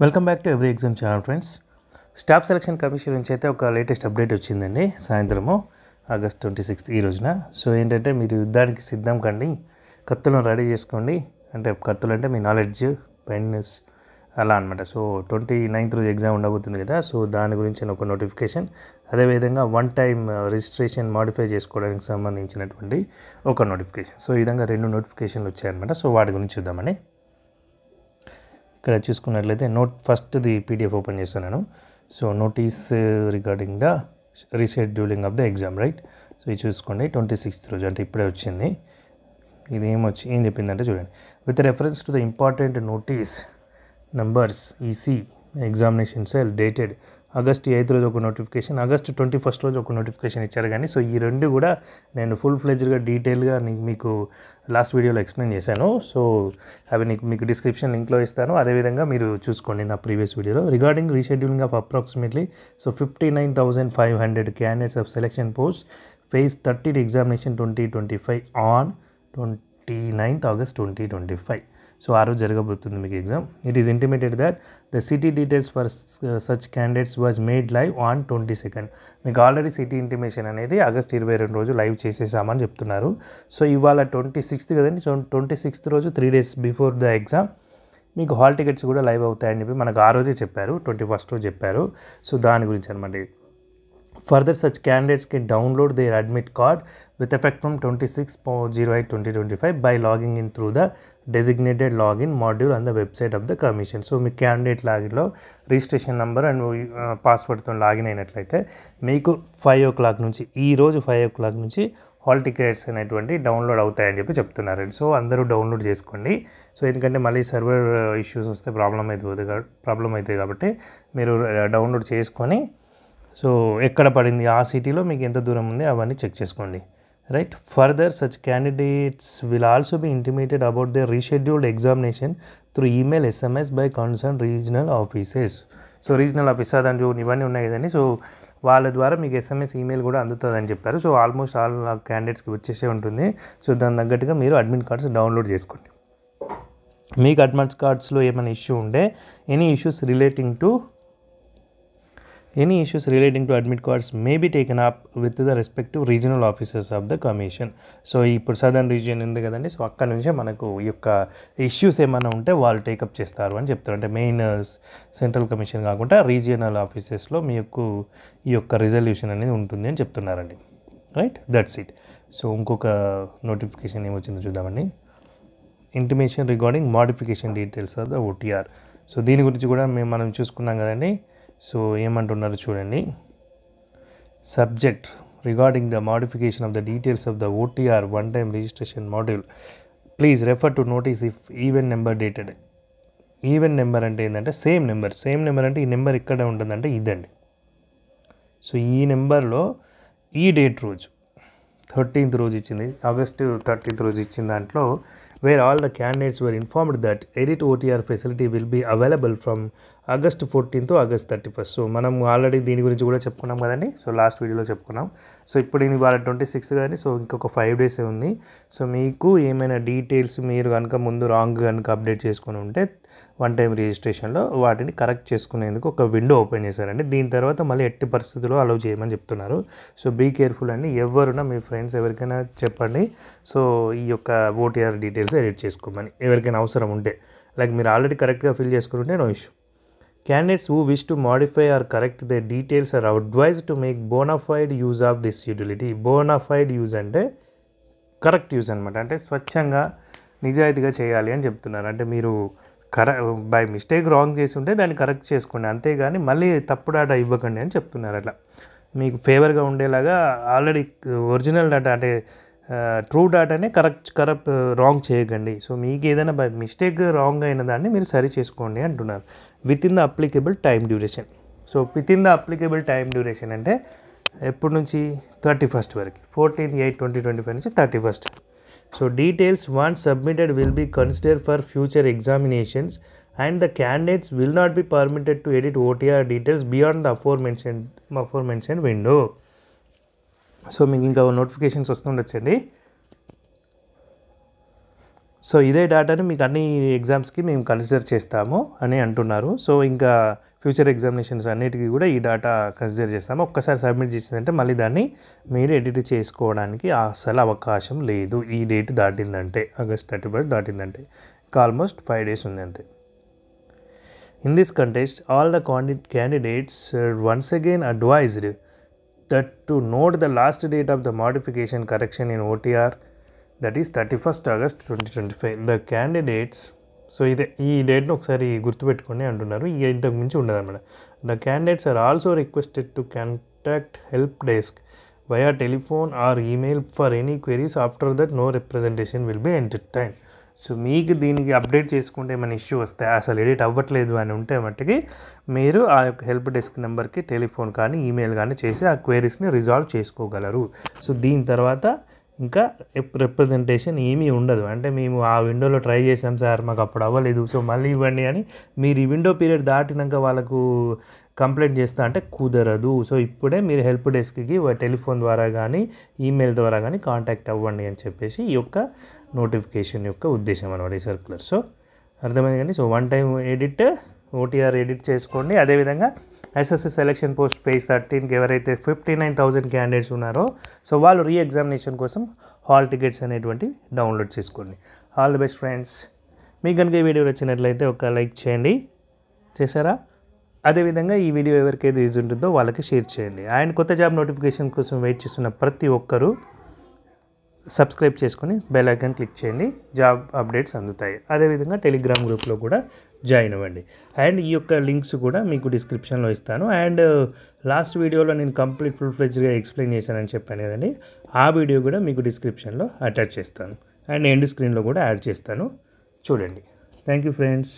Welcome back to every exam channel friends. Staff selection commission నుంచి అయితే ఒక latest update వచ్చిందండి సాయంత్రము ఆగస్ట్ 26 ఈ రోజున. సో ఏంటంటే మీరు యుద్ధానికి సిద్ధం కండి, కత్తులను రెడీ చేసుకోండి. అంటే కత్తులు అంటే మీ నాలెడ్జ్ పెన్స్ అలా అనమాట. సో 29th రోజు ఎగ్జామ్ ఉండబోతుంది కదా, సో దాని గురించి ఒక నోటిఫికేషన్, అదేవిధంగా వన్ టైం రిజిస్ట్రేషన్ మాడిఫై చేసుకోవడానికి సంబంధించినటువంటి ఒక నోటిఫికేషన్. సో ఈ విధంగా 2 నోటిఫికేషన్లు వచ్చాయన్నమాట. సో వాటి గురించి చూద్దామని. ఇక్కడ చూసుకున్నట్లయితే ఫస్ట్ది పీడిఎఫ్ ఓపెన్ చేస్తున్నాను. So notice regarding the rescheduling of the exam, right. So ఇది చూసుకోండి, 26th రోజు అంటే ఇప్పుడే వచ్చింది. ఇది ఏం చెప్పిందంటే చూడండి, with reference to the important notice numbers EC examination cell dated August 8 రోజు ఒక నోటిఫికేషన్, ఆగస్ట్ 21 రోజు ఒక నోటిఫికేషన్ ఇచ్చారు. కానీ సో ఈ రెండు కూడా నేను ఫుల్ ఫ్లెడ్జ్గా డీటెయిల్గా మీకు లాస్ట్ వీడియోలో ఎక్స్ప్లెయిన్ చేశాను. సో అవి మీకు డిస్క్రిప్షన్ లింక్లో ఇస్తాను, అదేవిధంగా మీరు చూసుకోండి నా ప్రీవియస్ వీడియోలో. Regarding rescheduling of approximately so 59,500 candidates of selection post phase 30 examination 2025 on 29th August 2025. So ఆ రోజు జరగబోతుంది మీకు exam. It is intimated that the city details for such candidates was made live on 22nd. మీకు already city intimation అనేది August 22 రోజు live చేసేసామని చెప్తున్నారు. So ఇవాళ 26th కదండి. సో 26th రోజు 3 days బిఫోర్ ద ఎగ్జామ్ మీకు హాల్ టికెట్స్ కూడా live అవుతాయని చెప్పి మనకు ఆ రోజే చెప్పారు, 21st రోజు చెప్పారు. సో దాని గురించి అనమాట. Further, such candidates can download their admit card with effect from 26/08/2025 by logging in through the designated login module on the website of the commission. So, మీ క్యాండిడేట్ లాగిన్లో రిజిస్ట్రేషన్ నెంబర్ అండ్ పాస్వర్డ్తో login అయినట్లయితే మీకు 5 o'clock నుంచి, ఈరోజు 5 o'clock నుంచి hall tickets అనేటువంటి download అవుతాయని చెప్పి చెప్తున్నారు. సో అందరూ డౌన్లోడ్ చేసుకోండి. సో ఎందుకంటే మళ్ళీ సర్వర్ ఇష్యూస్ వస్తే ప్రాబ్లం అవుతుంది కాబట్టి మీరు డౌన్లోడ్ చేసుకొని, సో ఎక్కడ పడింది ఆ సిటీలో మీకు ఎంత దూరం ఉంది అవన్నీ చెక్ చేసుకోండి, right. Further such candidates will also be intimated about the rescheduled examination through email SMS by concern regional offices. So regional officer దాని ఇవన్నీ ఉన్నాయి కదండి. సో వాళ్ళ ద్వారా మీకు SMS ఈమెయిల్ కూడా అందుతుందని చెప్పారు. సో ఆల్మోస్ట్ ఆల్ క్యాండిడేట్స్కి వచ్చేసే ఉంటుంది. సో దాని తగ్గట్టుగా మీరు అడ్మిట్ కార్డ్స్ డౌన్లోడ్ చేసుకోండి. మీకు అడ్మిట్ కార్డ్స్లో ఏమైనా ఇష్యూ ఉంటే any issues relating to admit cards may be taken up with the respective regional officers of the commission. So ఇప్పుడు సదర్న్ రీజియన్ ఉంది కదండి. సో అక్కడ నుంచే మనకు ఈ యొక్క ఇష్యూస్ ఏమైనా ఉంటే వాళ్ళు టేకప్ చేస్తారు అని చెప్తారు. అంటే మెయిన్ సెంట్రల్ కమిషన్ కాకుండా రీజియనల్ ఆఫీసెస్లో మీకు ఈ యొక్క రిజల్యూషన్ అనేది ఉంటుంది అని చెప్తున్నారండి, రైట్. That's it. సో ఇంకొక నోటిఫికేషన్ ఏమొచ్చిందో చూద్దామండి. Intimation regarding modification details of the OTR. So దీని గురించి కూడా మనం చూసుకున్నాం కదండి. సో ఏమంటున్నారు చూడండి, subject regarding the modification of the details of the OTR one time registration module please refer to notice if even number dated. Even number అంటే ఏంటంటే సేమ్ నెంబర్ అంటే ఈ నెంబర్ ఇక్కడ ఉంటుందంటే ఇదండి. సో ఈ నెంబర్లో ఈ డేట్ రోజు 13th రోజు ఇచ్చింది, ఆగస్ట్ 13th రోజు ఇచ్చిన దాంట్లో where all the candidates were informed that edit OTR facility will be available from August 14th to August 31st. So మనం ఆల్రెడీ దీని గురించి కూడా చెప్పుకున్నాం కదండి. సో లాస్ట్ వీడియోలో చెప్పుకున్నాం. సో ఇప్పుడు ఇది వాళ్ళ 26 కానీ, సో ఇంకొక 5 days ఉంది. సో మీకు ఏమైనా డీటెయిల్స్ మీరు కనుక ముందు రాంగ్ కనుక అప్డేట్ చేసుకుని ఉంటే వన్ టైం రిజిస్ట్రేషన్లో వాటిని కరెక్ట్ చేసుకునేందుకు ఒక విండో ఓపెన్ చేశారండి. దీని తర్వాత మళ్ళీ ఎట్టి పరిస్థితుల్లో అలౌ చేయమని చెప్తున్నారు. సో బీ కేర్ఫుల్ అండి. ఎవరున్నా మీ ఫ్రెండ్స్ ఎవరికైనా చెప్పండి. సో ఈ యొక్క OTR డీటెయిల్స్ ఎడిట్ చేసుకోమని ఎవరికైనా అవసరం ఉంటే, లైక్ మీరు ఆల్రెడీ కరెక్ట్గా ఫిల్ చేసుకుంటే no issue. Candidates who wish to modify or correct their details are advised to make bona fide use of this utility. Bona fide use అంటే కరెక్ట్ యూజ్ అనమాట. అంటే స్వచ్ఛంగా నిజాయితీగా చేయాలి అని చెప్తున్నారు. అంటే మీరు బై మిస్టేక్ రాంగ్ చేసి ఉంటే దాన్ని కరెక్ట్ చేసుకోండి, అంతేగాని మళ్ళీ తప్పు డేటా ఇవ్వకండి అని చెప్తున్నారు. అట్లా మీకు ఫేవర్గా ఉండేలాగా ఆల్రెడీ ఒరిజినల్ డేటా అంటే ట్రూ డేటానే కరెక్ట్ రాంగ్ చేయకండి. సో మీకు ఏదైనా బై మిస్టేక్ రాంగ్ అయిన దాన్ని మీరు సరి చేసుకోండి అంటున్నారు. Within the applicable time duration. So within the applicable time duration అంటే ఎప్పటి నుంచి 31st వరకు, 14/8/2025 నుంచి 31st. So details once submitted will be considered for future examinations and the candidates will not be permitted to edit OTR details beyond the aforementioned window. So మీకు ఇంకా notifications వస్తుండొచ్చండి. So ఇదే డేటాని మీకు అన్ని ఎగ్జామ్స్కి మేము కన్సిడర్ చేస్తాము అని అంటున్నారు. సో ఇంకా ఫ్యూచర్ ఎగ్జామినేషన్స్ అన్నిటికీ కూడా ఈ డేటా కన్సిడర్ చేస్తాము. ఒక్కసారి సబ్మిట్ చేసిందంటే మళ్ళీ దాన్ని మీరు ఎడిట్ చేసుకోవడానికి అసలు అవకాశం లేదు. ఈ డేట్ దాటిందంటే ఆగస్ట్ 31 దాటిందంటే ఆల్మోస్ట్ 5 days ఉంది అంతే. In this contest, all the candidates are once again advised that to note the last date of the modification correction in OTR, that is 31st August 2025. The candidates, so ఇదే ఈ డేట్ను ఒకసారి గుర్తుపెట్టుకొని అంటున్నారు. ఇంతకు మించి ఉండదు అన్నమాట. The candidates are also requested to contact help desk via telephone or email for any queries. After that, no representation will be entertained. So మీకు దీనికి అప్డేట్ చేసుకుంటే ఏమైనా ఇష్యూ వస్తే అసలు ఎడిట్ అవ్వట్లేదు అని ఉంటే మట్టుకి మీరు ఆ యొక్క హెల్ప్ డెస్క్ నెంబర్కి టెలిఫోన్ కానీ ఈమెయిల్ కానీ చేసి ఆ క్వైరీస్ని రిజాల్వ్ చేసుకోగలరు. సో దీని తర్వాత ఇంకా రిప్రజెంటేషన్ ఏమీ ఉండదు. అంటే మేము ఆ విండోలో ట్రై చేసాం సార్, మాకు అప్పుడు అవ్వలేదు, సో మళ్ళీ ఇవ్వండి అని మీరు ఈ విండో పీరియడ్ దాటినాక వాళ్ళకు కంప్లైంట్ చేస్తా అంటే కుదరదు. సో ఇప్పుడే మీరు హెల్ప్ డెస్క్కి టెలిఫోన్ ద్వారా కానీ ఈమెయిల్ ద్వారా కానీ కాంటాక్ట్ అవ్వండి అని చెప్పేసి ఈ యొక్క నోటిఫికేషన్ యొక్క ఉద్దేశం అనమాట ఈ సర్క్యులర్. సో అర్థమైంది కానీ. So 1 time edit OTR edit చేసుకోండి. అదేవిధంగా ఎస్ఎస్సి సెలక్షన్ పోస్ట్ పేజ్ 13కి ఎవరైతే 59,000 క్యాండిడేట్స్ ఉన్నారో సో వాళ్ళు రీ ఎగ్జామినేషన్ కోసం హాల్ టికెట్స్ అనేటువంటి డౌన్లోడ్ చేసుకోండి. All the best friends. మీకు కనుక ఈ వీడియో నచ్చినట్లయితే ఒక లైక్ చేయండి. చేశారా? అదేవిధంగా ఈ వీడియో ఎవరికైతే యూజ్ ఉంటుందో వాళ్ళకి షేర్ చేయండి. అండ్ కొత్త జాబ్ నోటిఫికేషన్ కోసం వెయిట్ చేస్తున్న ప్రతి ఒక్కరూ సబ్స్క్రైబ్ చేసుకొని బెల్ ఐకాన్ క్లిక్ చేయండి. జాబ్ అప్డేట్స్ అందుతాయి. అదేవిధంగా టెలిగ్రామ్ గ్రూప్లో కూడా జాయిన్ అవ్వండి. అండ్ ఈ యొక్క లింక్స్ కూడా మీకు డిస్క్రిప్షన్లో ఇస్తాను. అండ్ లాస్ట్ వీడియోలో నేను కంప్లీట్ ఫుల్ ఫ్లెడ్జ్గా ఎక్స్ప్లెయిన్ చేశానని చెప్పాను కదండి, ఆ వీడియో కూడా మీకు డిస్క్రిప్షన్లో అటాచ్ చేస్తాను. అండ్ ఎండ్ స్క్రీన్లో కూడా యాడ్ చేస్తాను, చూడండి. Thank you friends.